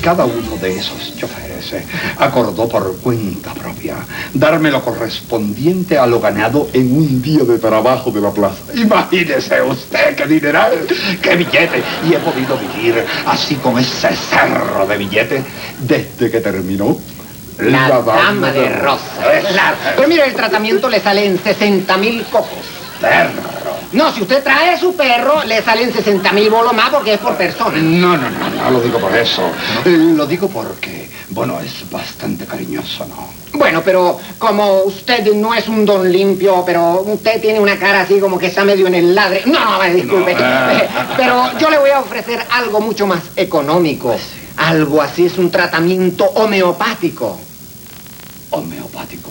cada uno de esos choferes acordó por cuenta propia darme lo correspondiente a lo ganado en un día de trabajo de la plaza. Imagínese usted qué dineral, qué billete. Y he podido vivir así con ese cerro de billetes desde que terminó la dama de rosa. Claro. Pero mire, el tratamiento le sale en 60.000 cocos. Perro. No, si usted trae su perro, le salen 60.000 bolos más porque es por persona. No lo digo por eso. Lo digo porque, bueno, es bastante cariñoso, ¿no? Bueno, pero como usted no es un don limpio, pero usted tiene una cara así como que está medio en el ladre. No, disculpe. Pero yo le voy a ofrecer algo mucho más económico. Algo así, es un tratamiento homeopático.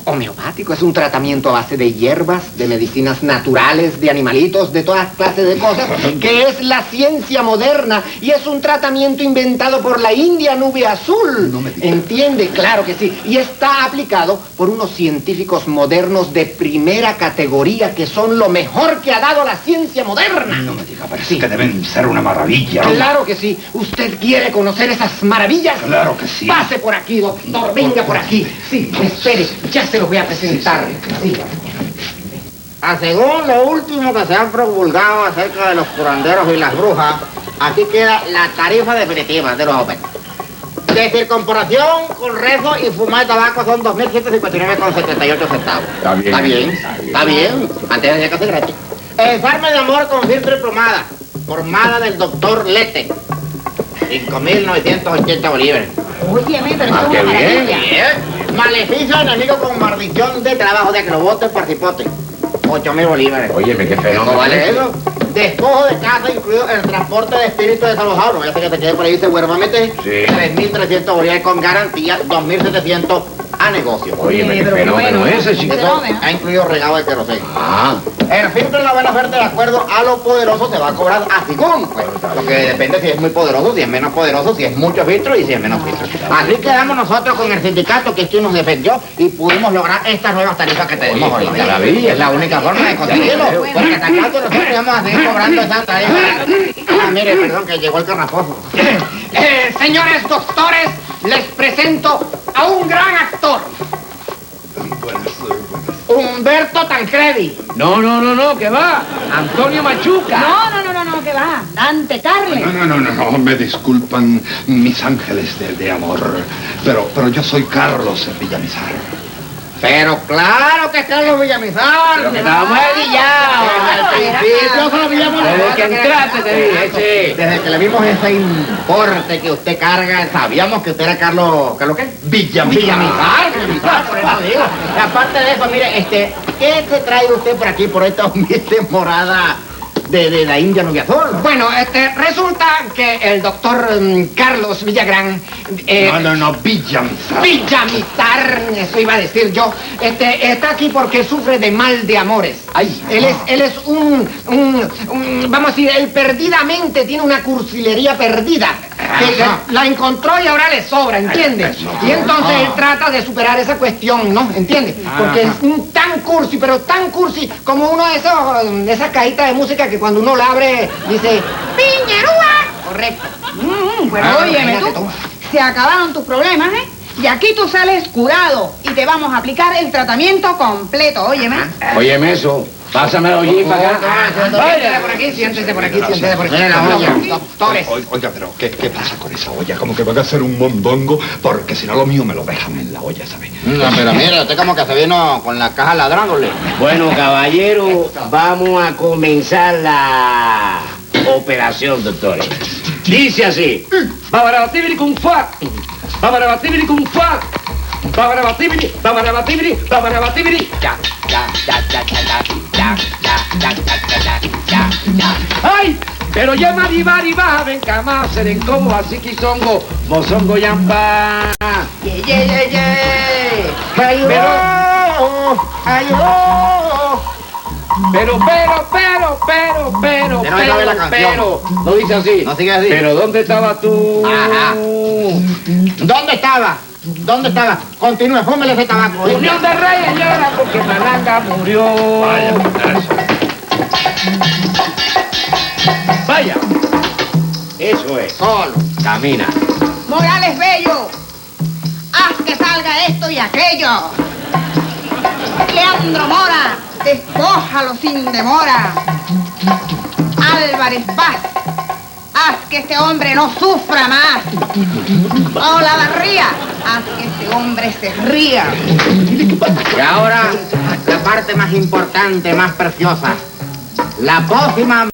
Homeopático es un tratamiento a base de hierbas, de medicinas naturales, de animalitos, de todas clases de cosas, que es la ciencia moderna y es un tratamiento inventado por la India Nube Azul. No me digas. ¿Entiende? Claro que sí. Y está aplicado por unos científicos modernos de primera categoría que son lo mejor que ha dado la ciencia moderna. No me diga, pero sí que deben ser una maravilla. Claro que sí. ¿Usted quiere conocer esas maravillas? Claro que sí. Pase por aquí, doctor. Venga por aquí. Sí, espere. Ya se los voy a presentar. Sí. Según lo último que se han promulgado acerca de los curanderos y las brujas, aquí queda la tarifa definitiva de los operos. De circunporación, con rezo y fumar de tabaco son 2.159,78 centavos. Está bien. Antes decía que hacer gratis. Enferme de amor con filtro y plomada. Formada del doctor Lete. 5.980 bolívares. Óyeme, pero eso es qué una bien. maravilla. Maleficio enemigo con maldición de trabajo de acrobote partipote. 8.000 bolívares. Óyeme, qué feo. ¿Cómo vale eso? Despojo de casa, incluido el transporte de espíritus desalojados. No, ya sé que te quede por ahí seguramente. Sí. 3.300 bolívares con garantía, 2.700 a negocio. Óyeme, qué pero fenómeno bueno, ese, chico. fenómeno. Ha incluido regalo de queroseno. Ah. El filtro en la buena oferta, de acuerdo a lo poderoso, se va a cobrar a según. Pues, lo que depende si es muy poderoso, si es menos poderoso, si es mucho filtro y si es menos filtro. Así quedamos nosotros con el sindicato, que es quien nos defendió, y pudimos lograr estas nuevas tarifas que tenemos Oye, ahorita. maravilla. Es la única forma de conseguirlo, porque hasta acá nosotros vamos a seguir cobrando esas tarifas. Mire, perdón, que llegó el carraposo. Señores doctores, les presento a un gran actor. Buenas. Humberto Tancredi. No, ¿qué va? Antonio Machuca. No, que va. Dante Carles. No, me disculpan mis ángeles de amor, pero yo soy Carlos Villamizar. Pero claro que Carlos Villamizar. Pero que estábamos Yo solo Villamizar. Desde que entraste te dije, sí. Desde que le vimos ese importe que usted carga, sabíamos que usted era ¿Carlos qué? Villamizar, por eso digo. Y aparte de eso, mire, ¿qué se trae usted por aquí, por esta humilde morada de la India Nube Azul? Bueno, resulta que el doctor Carlos Villagrán... No, Villamizar. Villamizar, eso iba a decir yo, está aquí porque sufre de mal de amores. Ay. Él es un, vamos a decir, él perdidamente tiene una cursilería perdida. Que la encontró y ahora le sobra, ¿entiende? Y entonces él trata de superar esa cuestión, ¿no? ¿Entiende? Porque es tan cursi, pero tan cursi como uno de esas cajitas de música que cuando uno la abre dice ¡Piñerúa! Correcto. Bueno, óyeme tú, se acabaron tus problemas, ¿eh? Y aquí tú sales curado y te vamos a aplicar el tratamiento completo, óyeme. Óyeme eso. Pásamelo allí para acá. Siéntese por aquí, siéntese por aquí, siéntese por aquí. Doctores. Oiga, pero ¿qué pasa con esa olla? Como que van a hacer un mondongo, porque si no lo mío me lo dejan en la olla, ¿sabes? No, pero mira, usted como que se vino con la caja ladrándole. Bueno, caballero, vamos a comenzar la operación, doctores. Dice así. Babarabatibiri kung fa. Babarabatibiri kung fa. Babarabatibiri, babarabatibiri, babarabatibiri. Ya. ¡Ay! Pero ya mariba, ven cama, seren como así kisongo, mozongo yampa. Pero, no dice así. No sigue así. Pero ¿dónde estabas tú? Ajá. ¿Dónde estaba? Continúe, fúmele ese tabaco. Unión de Reyes llora porque Malanga murió. Vaya. Eso es. Solo. Camina. Morales Bello, haz que salga esto y aquello. Leandro Mora, despójalo sin demora. Álvarez Vaz, haz que este hombre no sufra más. Olavarría, haz que este hombre se ría. Y ahora, la parte más importante, más preciosa. La pócima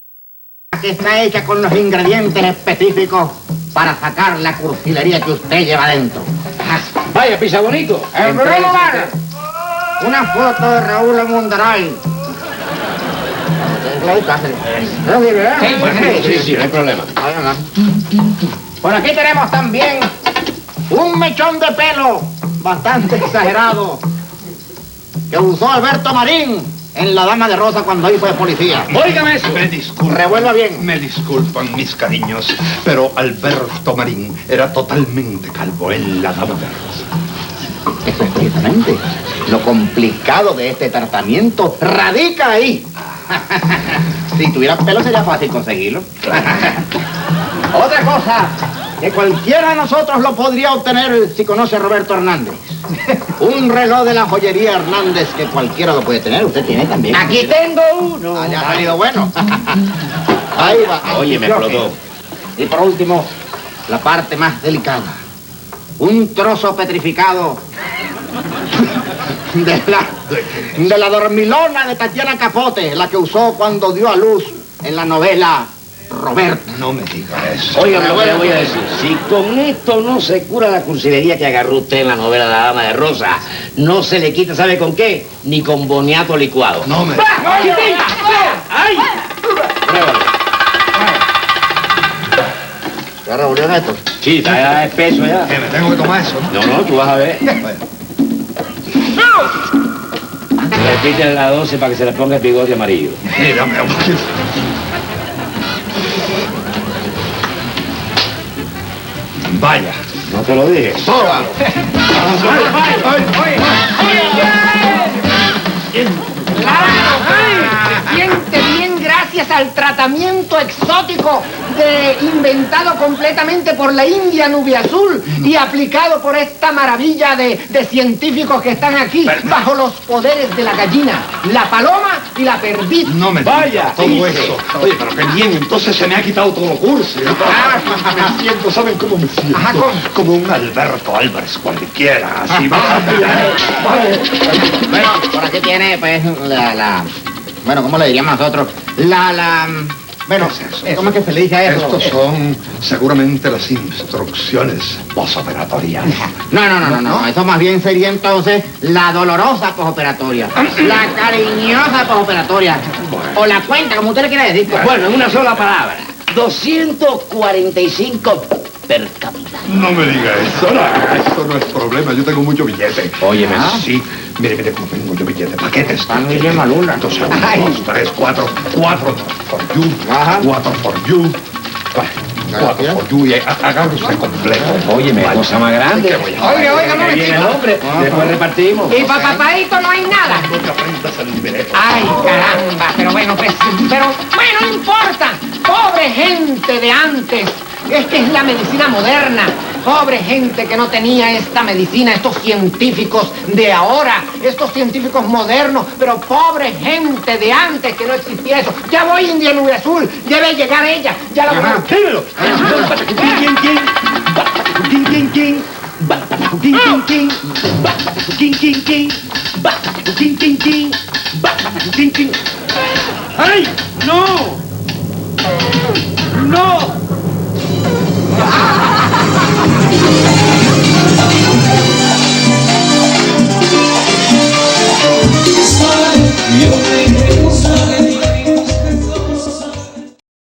que está hecha con los ingredientes específicos para sacar la cursilería que usted lleva adentro. Vaya, pisa bonito. En primer lugar, una foto de Raúl Mundaray. Sí, no hay problema. Por aquí tenemos también un mechón de pelo bastante exagerado que usó Alberto Marín en La Dama de Rosa cuando ahí fue policía. Óigame eso. Me disculpan. Revuelva bien. Me disculpan, mis cariños, pero Alberto Marín era totalmente calvo en La Dama de Rosa. Eso es precisamente lo complicado de este tratamiento. Radica ahí. Si tuviera pelo sería fácil conseguirlo. Otra cosa, que cualquiera de nosotros lo podría obtener si conoce a Roberto Hernández. Un reloj de la joyería Hernández que cualquiera lo puede tener. Usted tiene también. Aquí tengo uno. Ya ha salido bueno. Ahí va. Oye, me explotó. Y por último, la parte más delicada. Un trozo petrificado de la dormilona de Tatiana Capote, la que usó cuando dio a luz en la novela Roberto. No me diga eso. Oiga, lo que le voy a decir. Si con esto no se cura la cursilería que agarró usted en la novela La Dama de Rosa, no se le quita, ¿sabe con qué? Ni con boniato licuado. No me... ¡Ay! Pruébalo. ¿Ya revolvió en esto? Sí, está espeso ya. Que me tengo que tomar eso, ¿no? No, tú vas a ver. Bueno. Repite la 12 para que se le ponga el bigote amarillo. Mira, mi amor. Vaya. No te lo dije. ¡Tómalo! Se siente bien gracias al tratamiento exótico inventado completamente por la India Nubia Azul y aplicado por esta maravilla de científicos que están aquí bajo los poderes de la gallina, la paloma y la perdiz. No me Vaya, digas todo dice. eso. Oye, pero qué bien, entonces se me ha quitado todo curso. Me siento, ¿saben cómo me siento? Ajá, ¿cómo? Como un Alberto Álvarez cualquiera. Así va. Bueno, por aquí tiene, pues, bueno, ¿cómo le diríamos nosotros? Bueno, ¿Qué es eso? ¿cómo es que se le dice a eso? Estos son seguramente las instrucciones posoperatorias. No. Eso más bien sería entonces la dolorosa posoperatoria. La cariñosa posoperatoria. O la cuenta, como usted le quiera decir. Pues. Bueno, en una sola palabra. 245 per cápita. No me diga eso, eso no es problema, yo tengo mucho billete. Óyeme. Sí, mire cómo tengo yo billete, paquetes. Familia Maluna. Entonces, 1, 2, 3, 4, 4 for you, Ajá. 4 for you, 4 for you, y agarre usted completo. Óyeme, Vaya. cosa más grande. Oiga, Ahí viene el momentito. hombre. Después repartimos. Y para papadito no hay nada. No te aprendas el libreto. Ay, caramba, pero bueno, no importa. Pobre gente de antes. Es que es la medicina moderna. Pobre gente que no tenía esta medicina, estos científicos de ahora, estos científicos modernos, pero pobre gente de antes que no existía eso. Ya voy, India Nube Azul, debe llegar ella. Ya la voy a... Dímelo. ¡Ay! ¡No! ¡No!